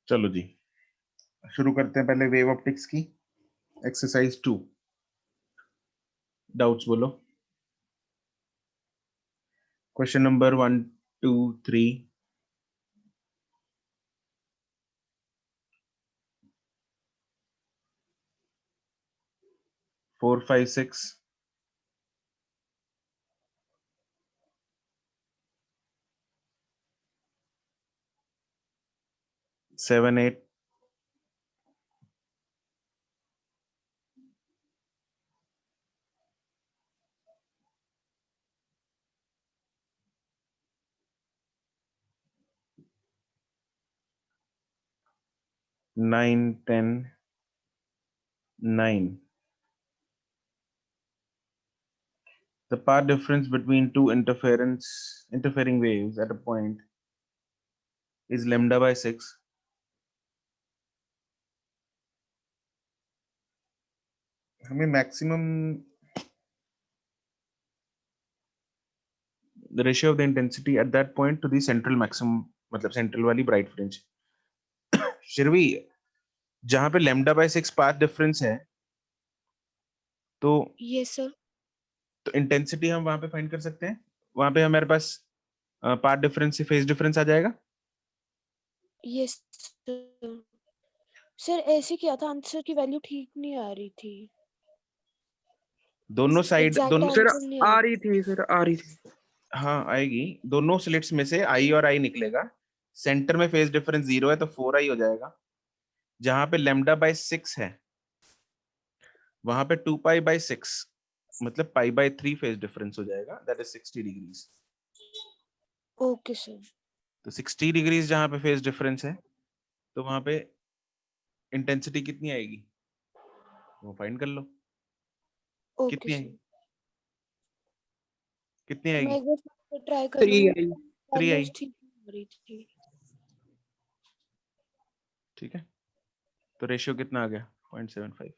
चलो जी, शुरू करते हैं पहले वेव ऑप्टिक्स की एक्सरसाइज 2। डाउट्स बोलो। Question number 1, 2, 3। 4, 5, 6। 7, 8। 9, 10, 9। The path difference between two interfering waves at a point is lambda by 6. हमें maximum the ratio of the intensity at that point to the central maximum, मतलब central वाली bright fringe. शिरवी, जहां पे lambda by 6 path difference है तो yes sir. तो intensity हम वहां पे फाइंड कर सकते हैं। वहां पे हमारे पास पाथ डिफरेंस से फेज डिफरेंस आ जाएगा। Yes sir. सर ऐसे किया था, आंसर की वैल्यू ठीक नहीं आ रही थी। दोनों साइड एग्जैक्ट दोनों फिर आंसर नहीं आ आ रही थी, फिर आ रही थी। हाँ आएगी। दोनों स्लिट्स में से आई और आई निकलेगा। सेंटर में फेज डिफरेंस 0 है तो 4i हो जाएगा। जहां पे lambda by 6 है वहां पे 2 पाई बाई 6 मतलब पाई बाई 3 फेज डिफरेंस हो जाएगा, that is 60 degrees. Okay sir. तो 60 डिग्रीज जहां पे फेज डिफरेंस है तो वहां पे इंटेंसिटी कितनी आएगी वो फाइंड कर लो। ओके कितनी सर। आएगी? कितनी मैं आएगी? एक बार ट्राई कर 3 लूंगी, आई। 3 आई। वैल्यूज ठीक नहीं आ रही थी। ठीक है, तो रेशियो कितना आ गया? 0.75।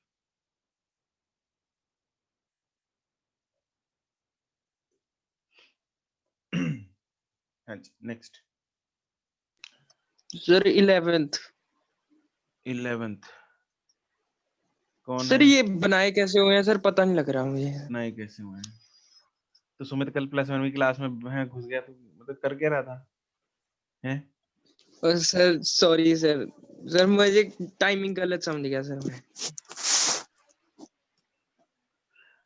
हाँ जी, नेक्स्ट। Sir 11th। 11th कौन सर है? ये बनाए कैसे हुए हैं सर, पता नहीं लग रहा मुझे। नहीं कैसे हुए हैं? तो सुमित कल +1 क्लास में घुस गया तो मतलब कर क्या रहा था हैं? और सर सॉरी सर, सर मुझे टाइमिंग गलत समझ गया सर मैं।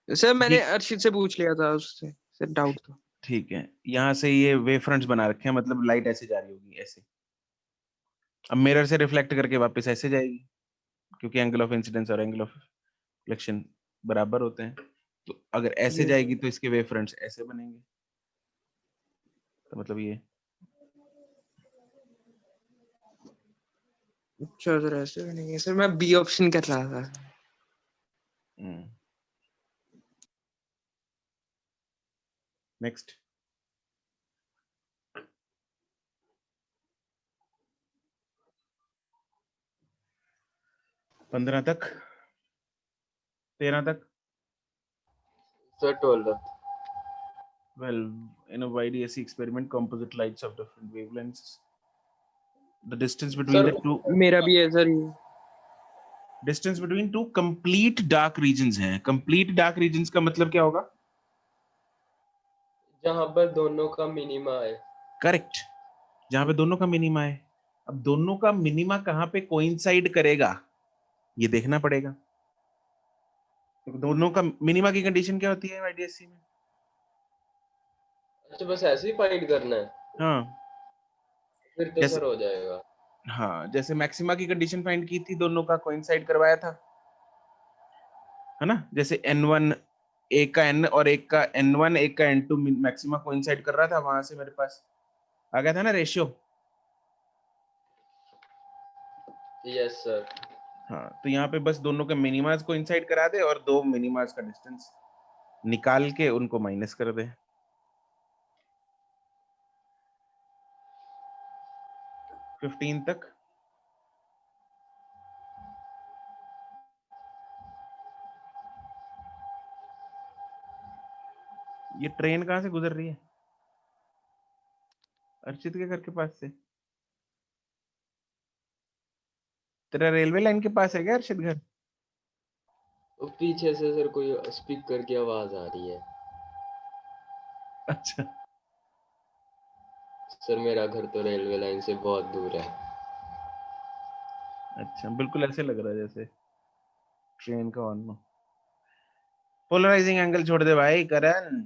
सर मैंने अर्शित से पूछ लिया था, उससे सर डाउट था। ठीक है, यहाँ से ये वेव फ्रंट्स बना रखे हैं, मतलब लाइट ऐसे जा रही होगी ऐसे। अब मिरर से रिफ्लेक्ट करके वापस ऐसे जाएगी क्योंकि एंगल ऑफ इंसिडेंस और एंगल ऑफ रिफ्लेक्शन बराबर होते हैं। तो अगर ऐसे जाएगी तो इसके वेव फ्रंट्स ऐसे बनेंगे। तो मतलब ये अच्छा सर ऐसे भी नहीं है सर, मैं बी ऑप्शन कर रहा था। नेक्स्ट। 15 तक, 13 तक। Sir 12। 12 in a YDSC experiment, composite lights of different wavelengths. The distance between sir the two मेरा भी है सर ये। distance between two complete dark regions है। complete dark regions का मतलब क्या होगा? जहाँ पर दोनों का मिनिमा है। करेक्ट, जहां पे दोनों का मिनिमा है। अब दोनों का मिनिमा कहां पे कोइंसाइड करेगा ये देखना पड़ेगा। तो दोनों का मिनिमा की कंडीशन क्या होती है YDSC में? अच्छा बस ऐसे ही फाइंड करना है, हाँ, फिर तो जैसे सर हो जाएगा। हाँ जैसे मैक्सिमा की कंडीशन फाइंड की थी, दोनों का कोइंसाइड करवाया था, है ना? जैसे N1 एक का N और एक का N1 एक का N2 मैक्सिमा कोइंसाइड कर रहा था, वहां से मेरे पास आ गया था ना रेशियो। Yes sir. हाँ, तो यहाँ पे बस दोनों के मिनिमास कोइंसाइड करा दे और दो मिनिमास का डिस्टेंस निकाल के उनको माइनस कर दे। 15 तक। ये ट्रेन कहाँ से गुजर रही है? अर्चित के घर के पास से। तेरा रेलवे लाइन के पास है क्या अर्षद घर? वो पीछे से सर कोई स्पीकर की आवाज आ रही है। अच्छा सर मेरा घर तो रेलवे लाइन से बहुत दूर है। अच्छा, बिल्कुल ऐसे लग रहा है जैसे ट्रेन का हॉर्न हो। पोलराइजिंग एंगल छोड़ दे भाई करण,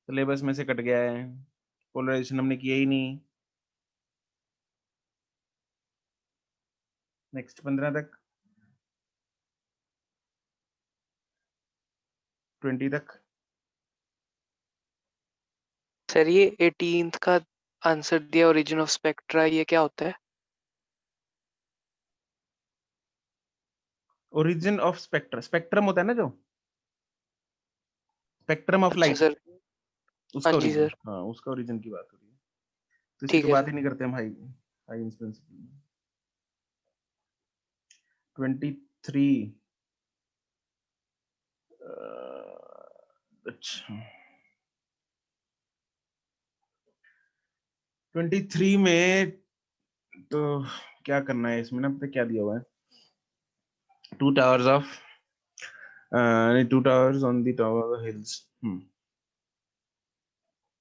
सिलेबस में से कट गया है, पोलराइजेशन हमने किया ही नहीं। नेक्स्ट 15 तक, 20 तक। सर ये 18th का आंसर दिया ओरिजिन ऑफ स्पेक्ट्रा, ये क्या होता है? ओरिजिन ऑफ स्पेक्ट्रम, स्पेक्ट्रम होता है ना जो स्पेक्ट्रम ऑफ अच्छा लाइट, सर, उसका हाँ जी ओरिजिन, सर, हाँ उसका ओरिजिन की बात हो रही है। तो इसकी ठीक तो है बात सर। ही नहीं करते हम हाइजेंस प्रिंसिपल में। 23 अच्छा 23 में तो क्या करना है इसमें ना, पता क्या दिया हुआ है, 2 towers of 2 towers on the top of the hills।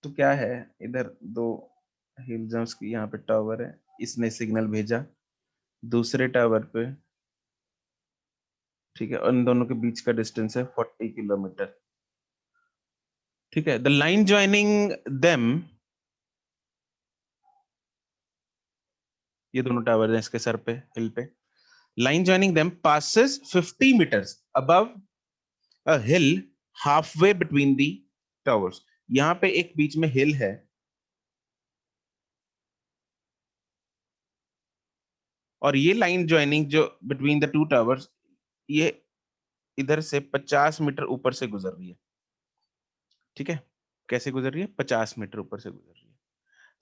तो क्या है, इधर 2 हिल्स हैं, उसकी यहाँ पे टावर है, इसने सिग्नल भेजा दूसरे टावर पे, ठीक है, उन दोनों के बीच का डिस्टेंस है 40 किलोमीटर, ठीक है। द लाइन ज्वाइनिंग देम, ये दोनों टावर हैं इसके सर पे, हिल पे, line joining them passes 50 meters above a hill halfway between the towers। यहाँ पे एक बीच में हिल है, और ये लाइन ज्वाइनिंग जो बिटवीन द 2 टावर्स, ये इधर से 50 मीटर ऊपर से गुजर रही है, ठीक है। कैसे गुजर रही है? 50 मीटर ऊपर से गुजर रही है।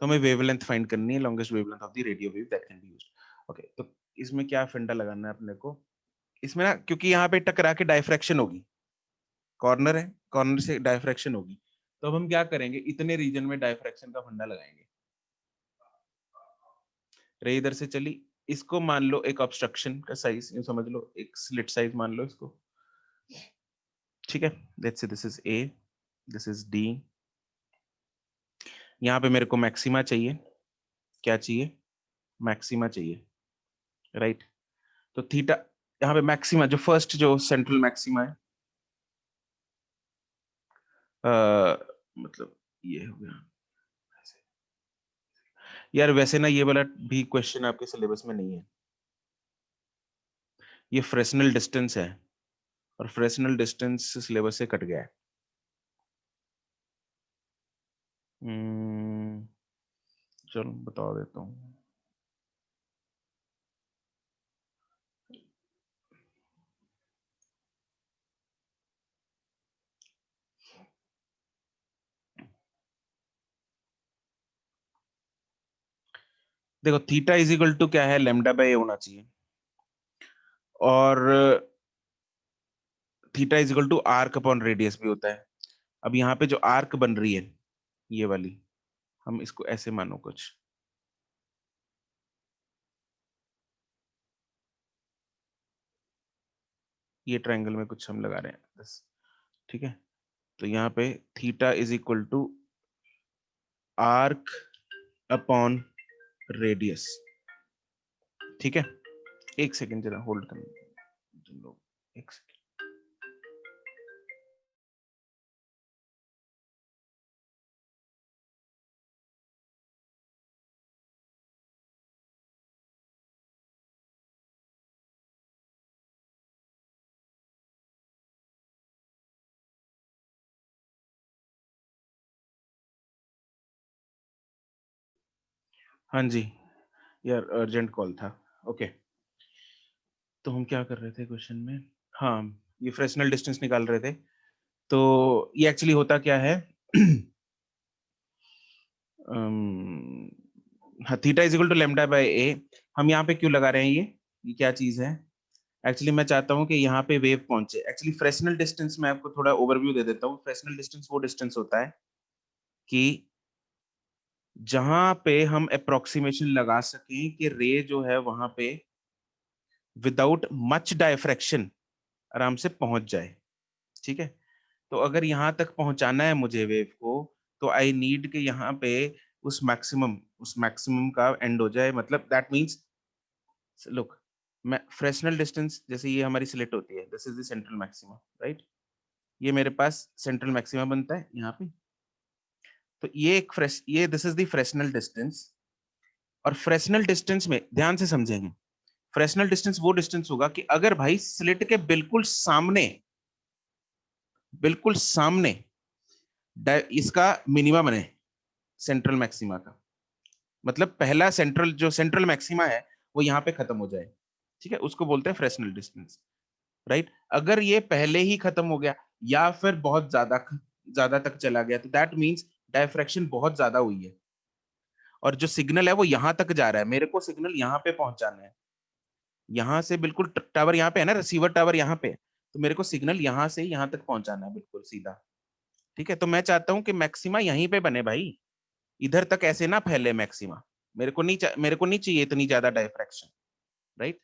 तो हमें वेवलेंथ फाइंड करनी है, longest wavelength of the radio wave that can be used. Okay, तो इसमें क्या फंडा लगाना है अपने को, इसमें ना, क्योंकि यहाँ पे टकरा के डायफ्रैक्शन होगी, कॉर्नर है, कॉर्नर से डायफ्रैक्शन होगी, तो अब हम क्या करेंगे, इतने रीजन में डायफ्रैक्शन का फंडा लगाएंगे। रे इधर से चली, इसको मान लो एक ऑब्स्ट्रक्शन का साइज, यूं समझ लो एक स्लिट साइज मान लो इसको, ठीक है। Let's say this is a, this is D, यहाँ पे मेरे को मैक्सिमा चाहिए, क्या चाहिए? मैक्सिमा चाहिए, राइट। तो थीटा, यहाँ पे मैक्सिमा जो फर्स्ट जो सेंट्रल मैक्सिमा है, मतलब ये हो गया। यार वैसे ना ये वाला भी क्वेश्चन आपके सिलेबस में नहीं है, ये फ्रेसनल डिस्टेंस है, और फ्रेसनल डिस्टेंस सिलेबस से कट गया है। चलो बता देता हूँ। देखो थीटा इज इक्वल टू क्या है, लैम्डा बाय ए होना चाहिए, और theta is equal to arc upon radius भी होता है। अब यहाँ पे जो आर्क बन रही है ये वाली, हम इसको ऐसे मानो कुछ, ये ट्रायंगल में कुछ हम लगा रहे हैं बस, ठीक है। तो यहाँ पे theta is equal to arc upon radius, ठीक है। एक सेकेंड जरा होल्ड करना, एक सेकेंड। हाँ जी, यार अर्जेंट कॉल था। ओके, तो हम क्या कर रहे थे क्वेश्चन में, हाँ ये फ्रेसनल डिस्टेंस निकाल रहे थे। तो ये एक्चुअली होता क्या है, हाँ theta is equal to lambda by A, हम यहाँ पे क्यों लगा रहे हैं ये क्या चीज है? एक्चुअली मैं चाहता हूँ कि यहाँ पे वेव पहुंचे। एक्चुअली फ्रेसनल डिस्टेंस मैं आपको थोड़ा ओवरव्यू दे देता हूँ। फ्रेसनल डिस्टेंस वो डिस्टेंस होता है कि जहां पे हम अप्रोक्सीमेशन लगा सकें कि रे जो है वहां पे विदाउट मच डायफ्रैक्शन आराम से पहुंच जाए, ठीक है। तो अगर यहाँ तक पहुंचाना है मुझे वेव को, तो आई नीड के यहाँ पे उस मैक्सिमम का एंड हो जाए, मतलब दैट मींस लुक, मैं फ्रेशनल डिस्टेंस, जैसे ये हमारी स्लिट होती है, this is the central maxima, right, ये मेरे पास सेंट्रल मैक्सिमा बनता है यहाँ पे। तो ये this is the Fresnel distance, और फ्रेशनल डिस्टेंस में ध्यान से समझेंगे, फ्रेशनल डिस्टेंस वो डिस्टेंस होगा कि अगर भाई स्लिट के बिल्कुल सामने इसका मिनिमा बने सेंट्रल मैक्सिमा का, मतलब पहला जो सेंट्रल मैक्सिमा है वो यहाँ पे खत्म हो जाए, ठीक है, उसको बोलते हैं फ्रेशनल डिस्टेंस, राइट। अगर ये पहले ही खत्म हो गया या फिर बहुत ज्यादा तक चला गया, तो दैट मींस डायफ्रैक्शन बहुत ज्यादा हुई है, और जो सिग्नल है वो यहाँ तक जा रहा है, मेरे को सिग्नल यहाँ पे पहुंचाना है, यहाँ से बिल्कुल टावर यहाँ पे है ना, रिसीवर टावर यहाँ पे, तो मेरे को सिग्नल यहाँ से यहाँ तक पहुंचाना है बिल्कुल सीधा, ठीक है। तो मैं चाहता हूँ कि मैक्सिमा यहीं पे बने भाई, इधर तक ऐसे ना फैले मैक्सिमा, मेरे को नहीं चाहिए इतनी ज्यादा डायफ्रैक्शन, राइट।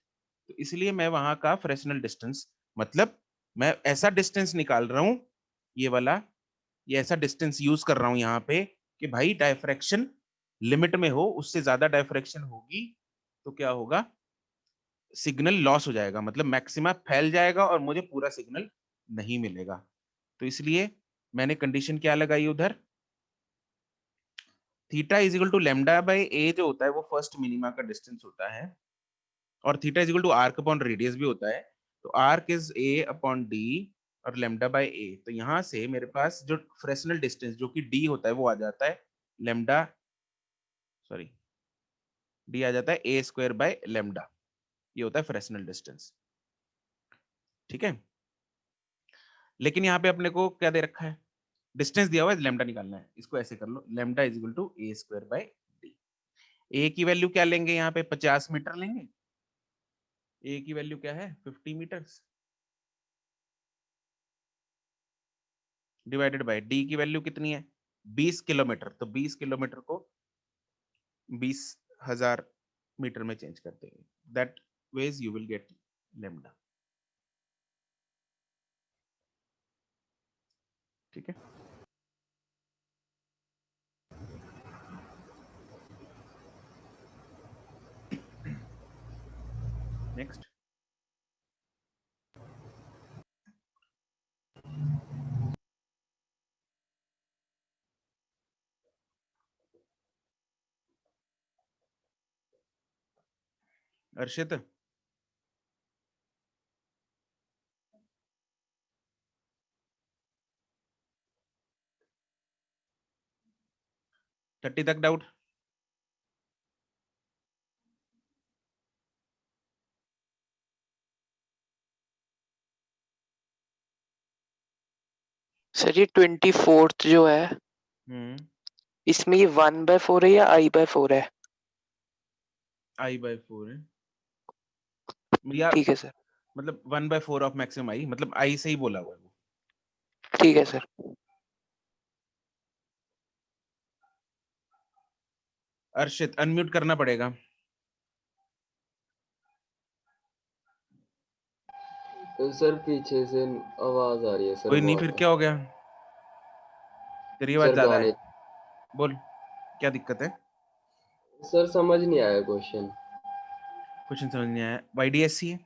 तो इसलिए मैं वहां का फ्रेशनल डिस्टेंस, मतलब मैं ऐसा डिस्टेंस निकाल रहा हूँ, ये वाला, ये ऐसा डिस्टेंस यूज कर रहा हूँ यहाँ पे कि भाई डायफ्रैक्शन लिमिट में हो, उससे ज्यादा डायफ्रैक्शन होगी तो क्या होगा, सिग्नल लॉस हो जाएगा, मतलब मैक्सिमा फैल जाएगा और मुझे पूरा सिग्नल नहीं मिलेगा। तो इसलिए मैंने कंडीशन क्या लगाई उधर, theta is equal to lambda by A जो होता है वो फर्स्ट मिनिमा का डिस्टेंस होता है, और theta is equal to arc upon radius भी होता है, तो arc is A upon D और लैम्डा बाय ए। तो यहाँ से मेरे पास जो फ्रेशनल डिस्टेंस जो कि डी होता है वो आ जाता है लैम्डा, सॉरी, डी आ जाता है ए स्क्वायर बाय लैम्डा, ये होता है फ्रेशनल डिस्टेंस, ठीक है। लेकिन यहाँ पे अपने को क्या दे रखा है, डिस्टेंस दिया हुआ है, लैम्डा निकालना है, इसको ऐसे कर लो, lambda is equal to A square by D. A की वैल्यू क्या लेंगे, यहाँ पे 50 मीटर लेंगे, ए की वैल्यू क्या है 50 मीटर्स, डिवाइडेड बाय डी की वैल्यू कितनी है 20 किलोमीटर, तो 20 किलोमीटर को 20,000 मीटर में चेंज करते हैं, that ways you will get lambda, ठीक है। नेक्स्ट, अर्षित, थर्टी तक डाउट, सर ये 24th जो है, इसमें ये 1/4 है या I/4 है? I/4 है या ठीक है सर, मतलब 1/4 ऑफ मैक्सिमम आई, मतलब आई से ही बोला हुआ है वो। ठीक है सर। अर्षित अनम्यूट करना पड़ेगा, तो सर पीछे से आवाज आ रही है सर कोई नहीं, फिर बहुत। क्या हो गया, तेरी आवाज सर ज्यादा गाने, है, बोल क्या दिक्कत है। सर समझ नहीं आया क्वेश्चन। क्वेश्चन समझ नहीं आया, YDSC है,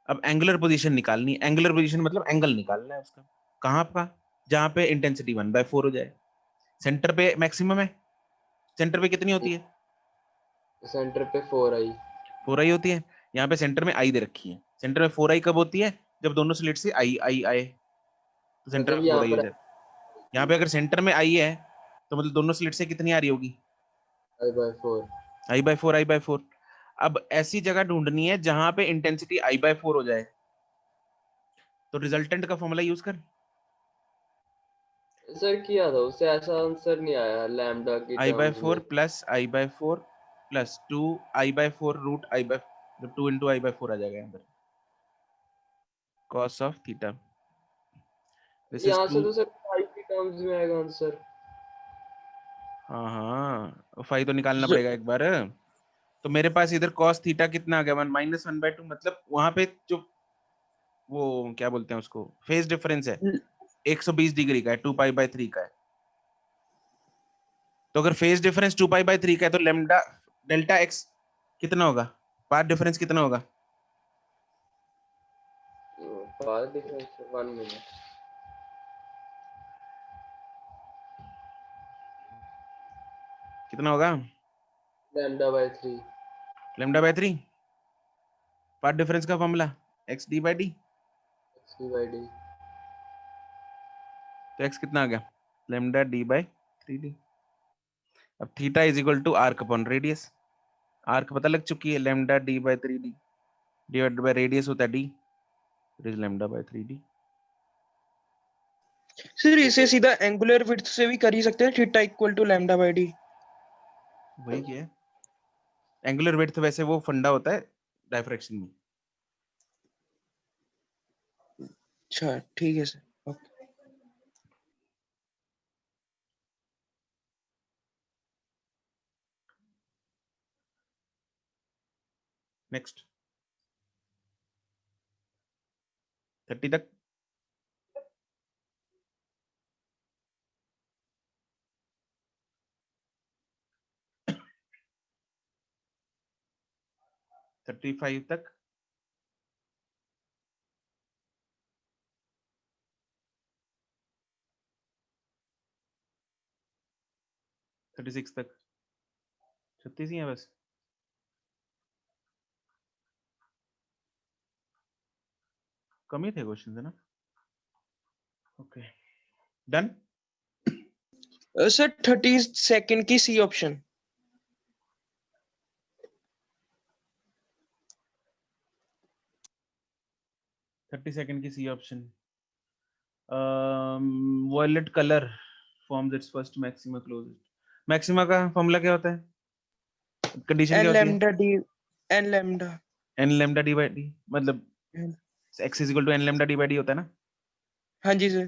अब एंगुलर पोजीशन निकालनी है, एंगुलर पोजीशन मतलब एंगल निकालना है उसका, कहाँ का, जहाँ पे इंटेंसिटी 1/4 हो जाए, सेंटर पे मैक्सिमम है, सेंटर पे कितनी होती है सेंटर पे 4 आई। 4i होती है, यहाँ पे सेंटर में आई दे रखी है, सेंटर में 4i कब होती है, जब दोनों स्लिट से आई आई आए, तो सेंटर मतलब में 4i हो यहाँ जाए, यहाँ पे अगर सेंटर में आई है तो मतलब दोनों स्लिट से कितनी आ रही होगी I/4। I/4। अब ऐसी जगह ढूंढनी है जहां पे इंटेंसिटी I/4 हो जाए, तो रिजल्टेंट का फॉर्मूला यूज कर, सर किया था उससे, ऐसा आंसर नहीं आया लैम्डा की टर्म्स I/4 में। Plus I/4 plus 2I/4 root I/, जब 2 इंटू I/4 आ जाएगा अंदर, cos of theta, this is यहाँ से 2, तो सर पाई की टर्म्स में आएगा आंसर। हाँ हाँ फाई तो निकालना पड़ेगा एक बार, तो मेरे पास इधर cos थीटा कितना आ गया, 1 माइनस 1/2, मतलब वहां पे जो वो क्या बोलते हैं उसको, फेज डिफरेंस है 120 डिग्री का है, 2π/3 का है। तो अगर फेज डिफरेंस 2π/3 का है तो लेमडा डेल्टा x कितना होगा, पाथ डिफरेंस कितना होगा? पाथ डिफरेंस 1 मिनट, कितना होगा? λ/3, λ/3। पाथ डिफरेंस का फॉर्मूला x d/d। x/d। तो x कितना आ गया, लेमडा d/3d। अब theta is equal to arc upon radius, arc पता लग चुकी है, lambda d/3d divided by radius होता है d, it is λ/3d। Sir इसे सीधा एंगुलर विड्थ से भी कर ही सकते हैं, थीटा इक्वल टू λ/d। वही क्या है, एंगुलर विड्थ वैसे वो फंडा होता है डायफ्रैक्शन में। अच्छा ठीक है सर, ओके। नेक्स्ट 30 तक। थर्टी फाइव तक। थर्टी सिक्स तक। 36 ही है बस। कम ही थे क्वेश्चन है ना। Okay done. सर 32 की सी ऑप्शन। 32 की C option. Violet colour forms its first maxima closest. Maxima का फॉर्मूला क्या होता है, कंडीशन क्या एन होती है? Lambda D, N lambda. n lambda D by D, मतलब x is equal to n lambda D by D होता है ना। हाँ जी सर।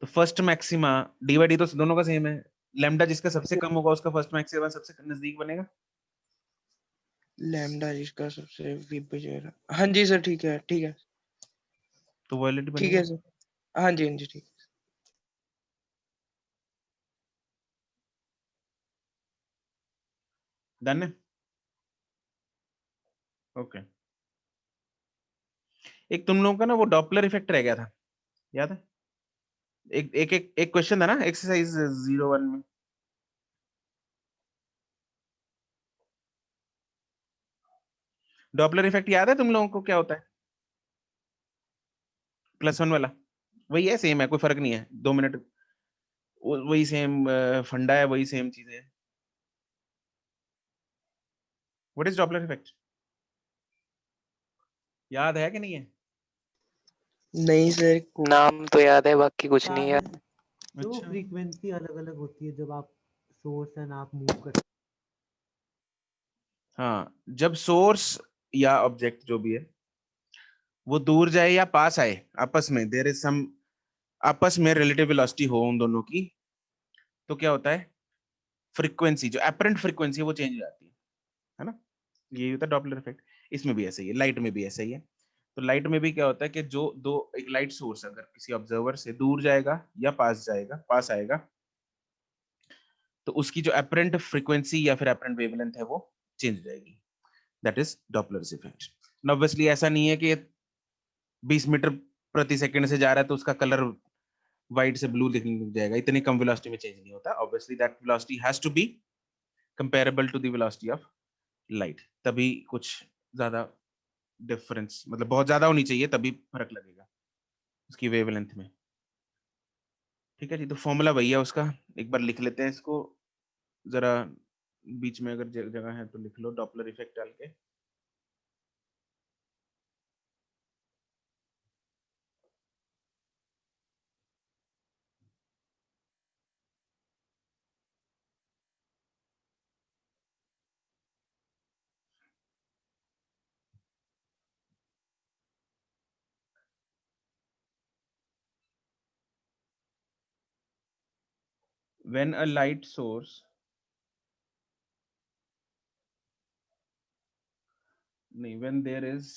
तो first maxima D by D तो दोनों का सेम है, लैम्डा जिसका सबसे कम होगा उसका फर्स्ट मैक्सिमा सबसे नजदीक बनेगा। लैम्डा जिसका सबसे विभजन, हाँ जी सर, ठीक है ठीक है तो वॉयलेट ठीक है बनेगा। सर, हाँ जी हाँ जी ठीक। डन है। ओके एक तुम लोगों का ना वो डॉपलर इफेक्ट रह गया था, याद है? एक क्वेश्चन था ना एक्सरसाइज 01 में। डॉपलर इफेक्ट याद है तुम लोगों को क्या होता है? +1 वाला वही है, सेम है, कोई फर्क नहीं है, 2 मिनट वही सेम फंडा है, वही सेम चीजें है। व्हाट इज डॉपलर इफेक्ट, याद है कि नहीं है? नहीं सर। नाम तो याद है, बाकी कुछ नहीं याद याद। है तो अच्छा फ्रीक्वेंसी अलग अलग होती है जब आप सोर्स एंड आप मूव करते हाँ, जब सोर्स या ऑब्जेक्ट जो भी है वो दूर जाए या पास आए, आपस में देयर इज सम, आपस में रिलेटिव वेलोसिटी हो उन दोनों की, तो क्या होता है, फ्रीक्वेंसी जो एपरेंट फ्रीक्वेंसी है वो चेंज हो जाती है ना। यही होता है डॉपलर इफेक्ट। इसमें भी ऐसा ही है, लाइट में भी ऐसा ही है। तो लाइट में भी क्या होता है कि जो दो एक लाइट सोर्स अगर किसी ऑब्जर्वर से दूर जाएगा या पास जाएगा, पास आएगा, तो उसकी जो एपरेंट फ्रीक्वेंसी या फिर एपरेंट वेवलेंथ है वो चेंज हो जाएगी। That is Doppler effect. Obviously ऐसा नहीं है कि 20 मीटर प्रति सेकंड से जा रहा है तो उसका कलर व्हाइट से ब्लू दिखने लग जाएगा, इतनी कम वेलोसिटी में चेंज नहीं होता। Obviously that velocity has to be comparable to the velocity of light, तभी कुछ ज्यादा डिफरेंस, मतलब बहुत ज्यादा होनी चाहिए तभी फर्क लगेगा उसकी वेवलेंथ में। ठीक है जी, तो फॉर्मूला वही है उसका, एक बार लिख लेते हैं इसको जरा, बीच में अगर जगह है तो लिख लो डॉपलर इफेक्ट डाल के। When a light source नहीं, when there is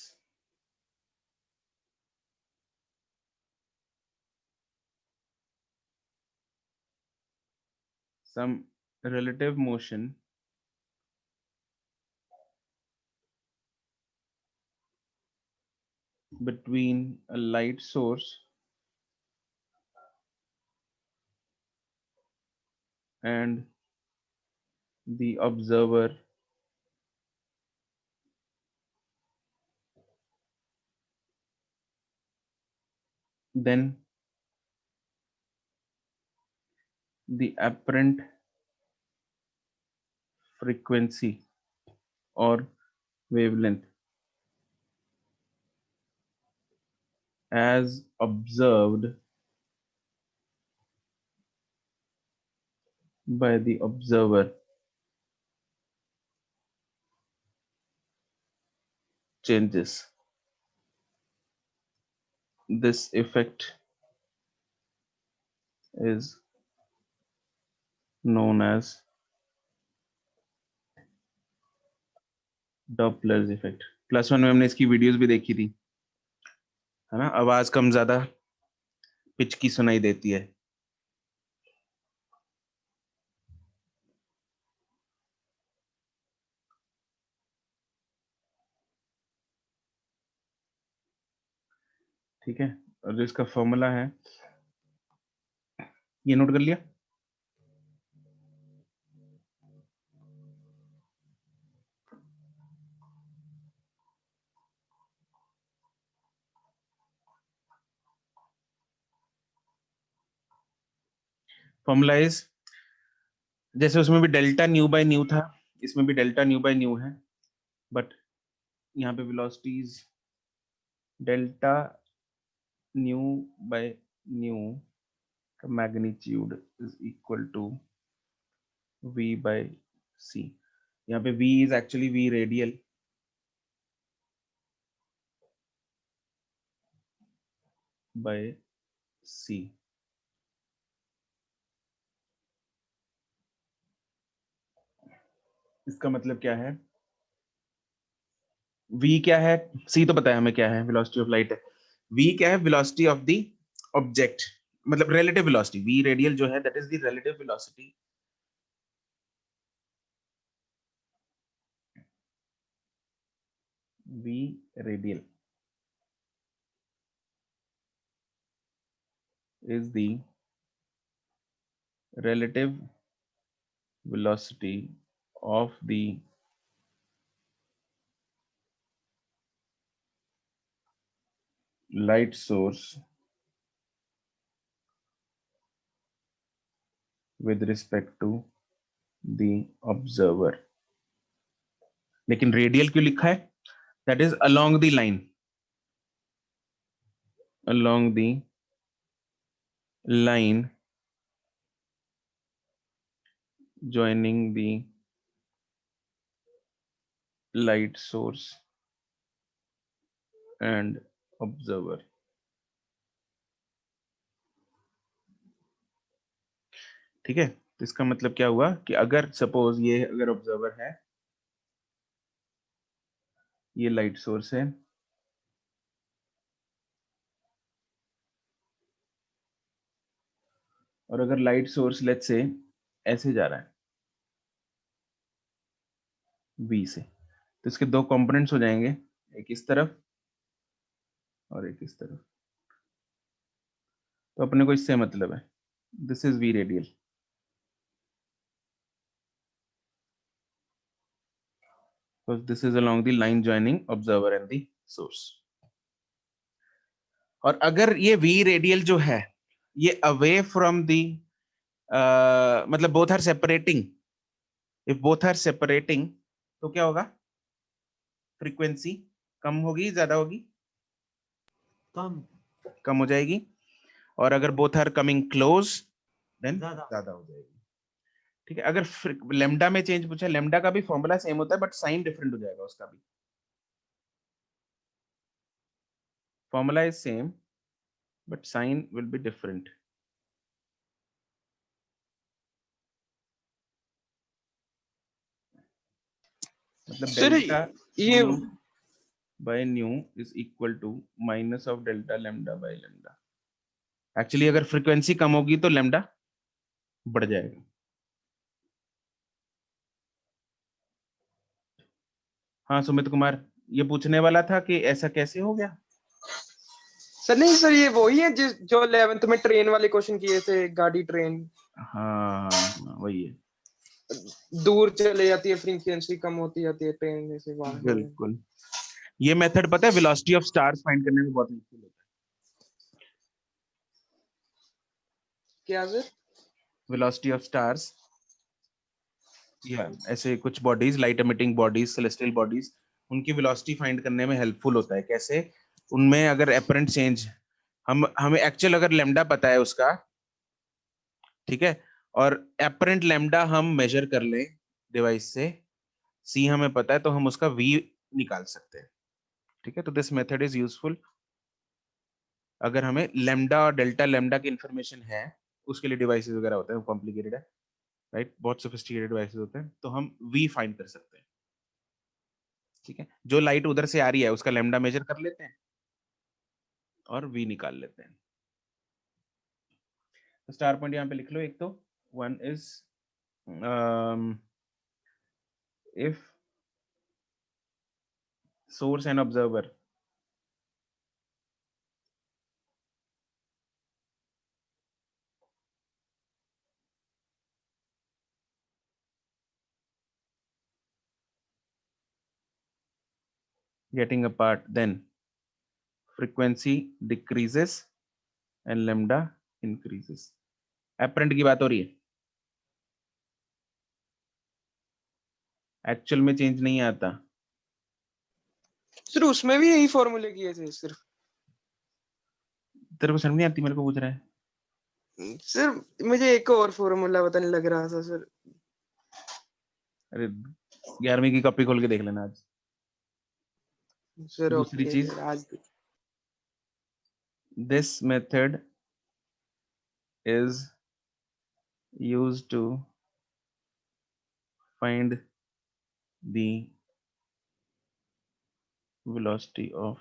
some relative motion between a light source and the observer, then the apparent frequency or wavelength as observed by the observer changes. This effect is known as Doppler's effect. +1 में हमने इसकी videos भी देखी थी, है ना? आवाज कम ज्यादा पिच की सुनाई देती है। ठीक है, और जो इसका फॉर्मूला है ये नोट कर लिया। फॉर्मूला इज, जैसे उसमें भी डेल्टा न्यू बाय न्यू था, इसमें भी डेल्टा न्यू बाय न्यू है, बट यहाँ पे velocities delta nu by nu का magnitude is equal to v by c। यहाँ पे v इज actually v radial, by c। इसका मतलब क्या है, v क्या है, c तो पता है हमें क्या है, वेलोसिटी ऑफ लाइट है। v क्या है, वेलोसिटी ऑफ द ऑब्जेक्ट, मतलब रिलेटिव वेलोसिटी। v रेडियल जो है that is the relative velocity v radial is the relative velocity of the light source with respect to the observer। लेकिन radial क्यों लिखा है, that is along the line, along the line joining the light source and observer। ठीक है, तो इसका मतलब क्या हुआ कि अगर सपोज ये अगर ऑब्जर्वर है, ये लाइट सोर्स है, और अगर लाइट सोर्स लेट्स से ऐसे जा रहा है V से, तो इसके दो कंपोनेंट्स हो जाएंगे, एक इस तरफ और एक इस तरफ। तो अपने को इससे मतलब है, this is V radial, because this is along the line joining observer and the source। और अगर ये V रेडियल जो है ये अवे फ्रॉम दी, मतलब both are separating, if both are separating तो क्या होगा, फ्रीक्वेंसी कम होगी ज्यादा होगी, कम, कम हो जाएगी। और अगर both are coming close then ज्यादा। ज्यादा हो जाएगी। ठीक है, अगर लेमडा में चेंज पूछा, लेमडा का भी फॉर्मूला सेम होता है बट साइन डिफरेंट हो जाएगा, उसका भी formula is same but sign will be different. मतलब सर डेल्टा ये by nu is equal to minus of delta lambda by lambda. Actually अगर फ्रीक्वेंसी कम होगी तो लैम्डा बढ़ जाएगा. हाँ सुमित कुमार, ये पूछने वाला था कि ऐसा कैसे हो गया. सर नहीं सर, ये वही है जो 11th में ट्रेन वाले क्वेश्चन किए थे. गाड़ी ट्रेन हाँ वही है. दूर चले जाती है, फ्रीक्वेंसी कम होती जाती है, ट्रेन जैसे बाहर. बिल्कुल. ये मेथड पता है वेलोसिटी ऑफ स्टार्स फाइंड करने में बहुत यूजफुल होता है. क्या सर? वेलोसिटी ऑफ स्टार्स या ऐसे कुछ bodies, light emitting bodies, celestial bodies, उनकी वेलोसिटी फाइंड करने में हेल्पफुल होता है. कैसे? उनमें अगर एपरेंट चेंज, हमें एक्चुअल अगर लैम्डा पता है उसका, ठीक है, और एपरेंट लैम्डा हम मेजर कर लें डिवाइस से, सी हमें पता है तो हम उसका वी निकाल सकते हैं. ठीक है, तो दिस मेथड इज यूजफुल अगर हमें लैम्डा और डेल्टा लैम्डा की इंफॉर्मेशन है. उसके लिए डिवाइसेस वगैरह होते हैं, वो कॉम्प्लिकेटेड है, राइट, बहुत सोफिस्टिकेटेड डिवाइसेस होते हैं, तो हम वी फाइंड कर सकते हैं. ठीक है, जो लाइट उधर से आ रही है उसका लैम्डा मेजर कर लेते हैं और वी निकाल लेते हैं. तो स्टार पॉइंट यहाँ पे लिख लो. एक तो one is if source and observer getting apart, then frequency decreases and lambda increases. apparent की बात हो रही है, एक्चुअल में चेंज नहीं आता. सर उसमें भी यही फॉर्मूले किए थे सिर्फ. तेरे को समझ नहीं आती, मेरे को पूछ रहा है. सर मुझे एक और फॉर्मूला पता नहीं लग रहा था सर. अरे 11वीं की कॉपी खोल के देख लेना आज. सर दूसरी ओके चीज, सर, आज this method is used to find the velocity of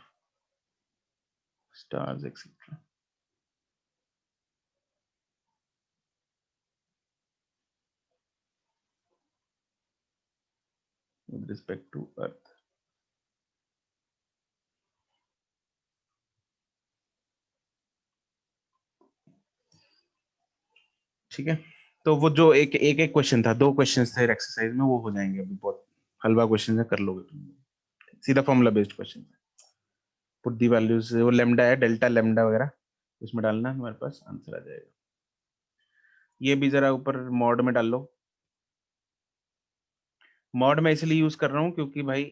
stars etc. with respect to earth. ठीक है, तो वो जो एक क्वेश्चन था, 2 क्वेश्चंस थे एक्सरसाइज में, वो हो जाएंगे अभी. बहुत हलवा क्वेश्चन है, कर लोगे तुम. सीधा फॉर्मूला बेस्ड क्वेश्चन है. पुट दी वैल्यूज, वो लैम्डा है, डेल्टा लैम्डा वगैरह उसमें डालना, हमारे पास आंसर आ जाएगा. ये भी जरा ऊपर मॉड में डाल लो. मॉड में इसलिए यूज कर रहा हूँ क्योंकि भाई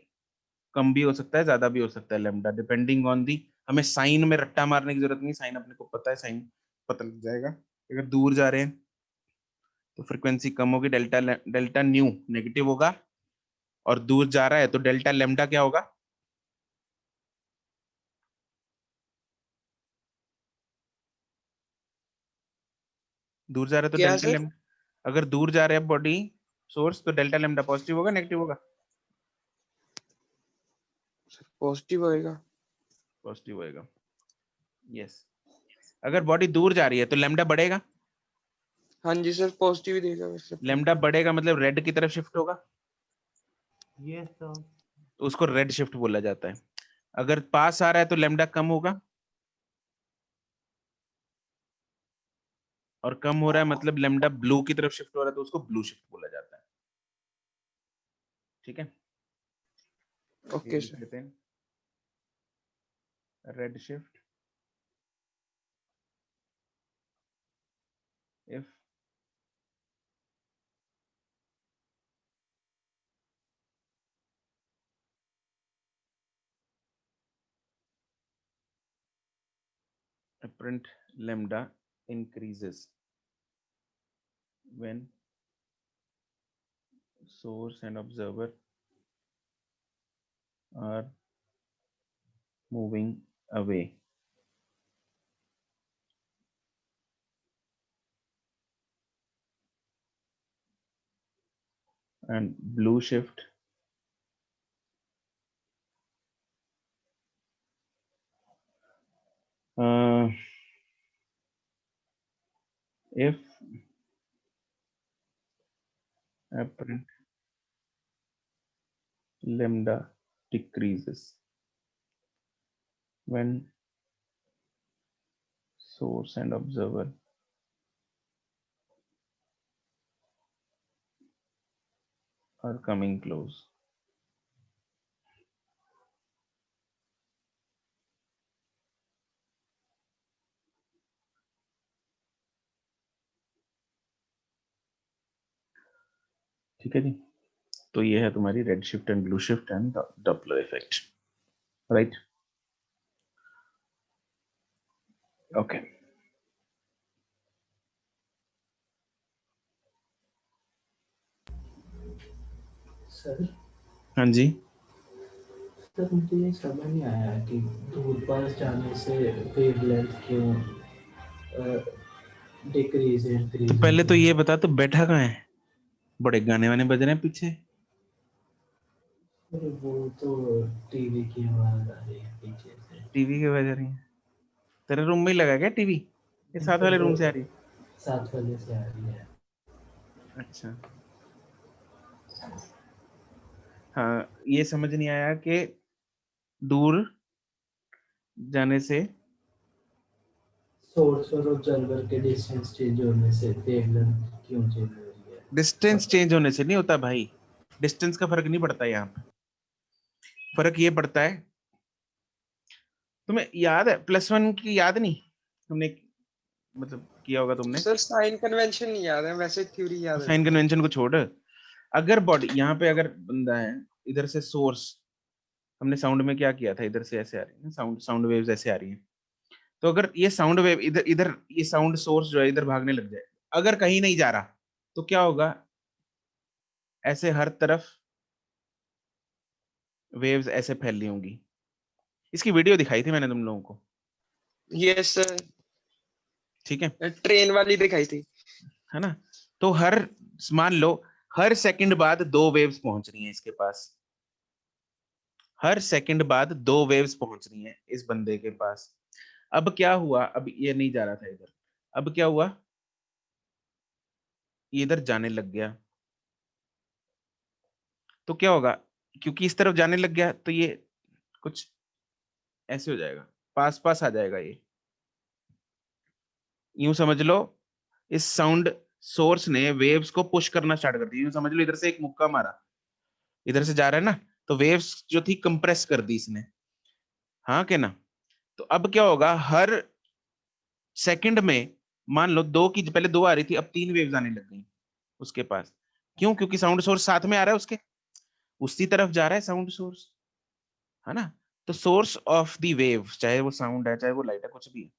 कम भी हो सकता है, ज्यादा भी हो सकता है लैम्डा, डिपेंडिंग ऑन दी. हमें साइन में रट्टा मारने की जरूरत नहीं, साइन अपने को पता है, साइन पता लग जाएगा. अगर दूर जा रहे हैं तो फ्रीक्वेंसी कम होगी, डेल्टा न्यू नेगेटिव होगा, और दूर जा रहा है तो डेल्टा लैम्डा क्या होगा? दूर जा रहा है तो क्या डेल्टा सर? लैम्डा, अगर दूर जा रहा है बॉडी सोर्स तो डेल्टा लैम्डा पॉजिटिव होगा नेगेटिव होगा? पॉजिटिव होएगा. पॉजिटिव होएगा. यस. अगर बॉडी दूर जा रही है तो लैम्डा बढ़ेगा. हाँ जी सर, पॉजिटिव ही देगा वैसे. लैम्डा बढ़ेगा मतलब रेड की तरफ शिफ्ट होगा, यस सर. तो उसको रेड शिफ्ट बोला जाता है. अगर पास आ रहा है तो लैम्डा कम होगा, और कम हो रहा है मतलब लैम्डा ब्लू की तरफ शिफ्ट हो रहा है तो उसको ब्लू शिफ्ट बोला जाता है. ठीक है, okay sir. Red shift if apparent lambda increases when source and observer are moving away. And blue shift if apparent lambda decreases when source and observer are coming close. ठीक है जी, तो ये है तुम्हारी red shift and blue shift and Doppler effect, right? Okay, sir हाँ जी। Sir मुझे ये समझ नहीं आया कि दूर पास जाने से वेवलेंथ क्यों डिक्रीज तो इंक्रीज पहले तो ये बता, तो बैठा कहाँ है? बड़े गाने वाने बज रहे हैं पीछे। वो तो टीवी की आवाज आ रही है पीछे से। टीवी की बज रही है? तेरे रूम में ही लगा क्या टीवी? ये साथ वाले रूम से आ रही है? साथ वाले से आ रही है। अच्छा, हाँ, ये समझ नहीं आया कि दूर जाने से सोर्स और ऑब्जर्वर के डिस्टेंस चेंज होने से वेवलेंथ क्यों चेंज हो रही है? डिस्टेंस चेंज होने से नहीं होता भाई, डिस्टेंस का फर्क नहीं पड़ता यहाँ पे। फर्क ये पड़ता है, तुम्हें याद है +1 की? याद नहीं तुमने मतलब किया होगा तुमने? सर साइन कन्वेंशन नहीं याद है, वैसे थ्योरी याद है। साइन कन्वेंशन को छोड़, अगर बॉडी यहाँ पे अगर बंदा है, इधर से सोर्स, हमने साउंड में क्या किया था, इधर से ऐसे आ रही है ना, साउंड वेव्स ऐसे आ रही है। तो अगर ये साउंड वेव इधर इधर, ये साउंड सोर्स जो है इधर भागने लग जाए, अगर कहीं नहीं जा रहा तो क्या होगा? ऐसे हर तरफ वेव्स ऐसे फैली होंगी। इसकी वीडियो दिखाई थी मैंने तुम लोगों को, यस सर, ठीक है? ट्रेन वाली दिखाई थी। है ना? तो हर, मान लो हर सेकंड बाद 2 वेव्स पहुंच रही हैं इसके पास, हर सेकंड बाद 2 वेव्स पहुंच रही हैं इस बंदे के पास। अब क्या हुआ, अब ये नहीं जा रहा था इधर, अब क्या हुआ, ये इधर जाने लग गया। तो क्या होगा, क्योंकि इस तरफ जाने लग गया तो ये कुछ ऐसे हो जाएगा, पास पास आ जाएगा ये। यूं समझ लो, इस साउंड सोर्स ने वेव्स को पुश करना स्टार्ट कर दिया। यूं समझ लो, इधर से एक मुक्का मारा, इधर से जा रहा है ना, तो वेव्स जो थी कंप्रेस कर दी इसने, हाँ के ना? तो अब क्या होगा, हर सेकंड में मान लो 2 की, पहले 2 आ रही थी, अब 3 वेव्स आने लग गई उसके पास। क्यों? क्योंकि साउंड सोर्स साथ में आ रहा है उसके, उसी तरफ जा रहा है साउंड सोर्स, है ना? तो सोर्स ऑफ द वेव, चाहे वो साउंड है चाहे वो लाइट है, कुछ भी है,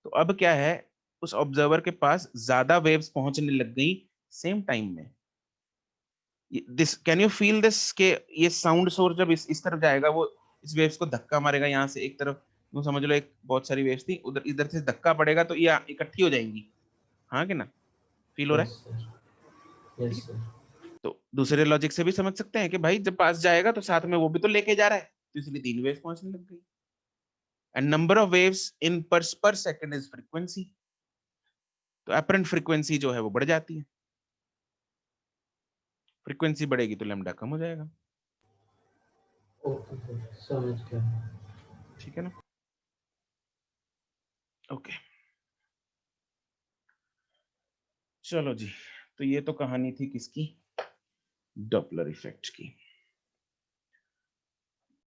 तो अब क्या है, उस ऑब्जर्वर के पास ज्यादा वेव्स पहुंचने लग गई सेम टाइम में। This, can you feel this, के ये साउंड सोर्स जब इस तरफ जाएगा, वो इस वेव्स को धक्का मारेगा यहाँ से एक तरफ। तो समझ लो एक बहुत सारी वेव्स थी उधर, इधर से धक्का पड़ेगा तो ये इकट्ठी हो जाएंगी, हाँ कि ना? फील हो रहा है? यस सर, ठीक यस है? सर। तो दूसरे लॉजिक से भी समझ सकते हैं कि भाई जब पास जाएगा तो साथ में वो भी तो लेके जा रहा है, तो इसलिए 3 वेव्स पहुंचने लग गई। And number of waves in पर सेकंड इज फ्रीक्वेंसी, तो अपरेंट फ्रीक्वेंसी जो है वो बढ़ जाती है। फ्रीक्वेंसी बढ़ेगी तो लैम्डा कम हो जाएगा। ओके सर, समझ गया। ठीक है ना? ओके, चलो जी, तो ये तो कहानी थी किसकी? डॉपलर इफेक्ट की।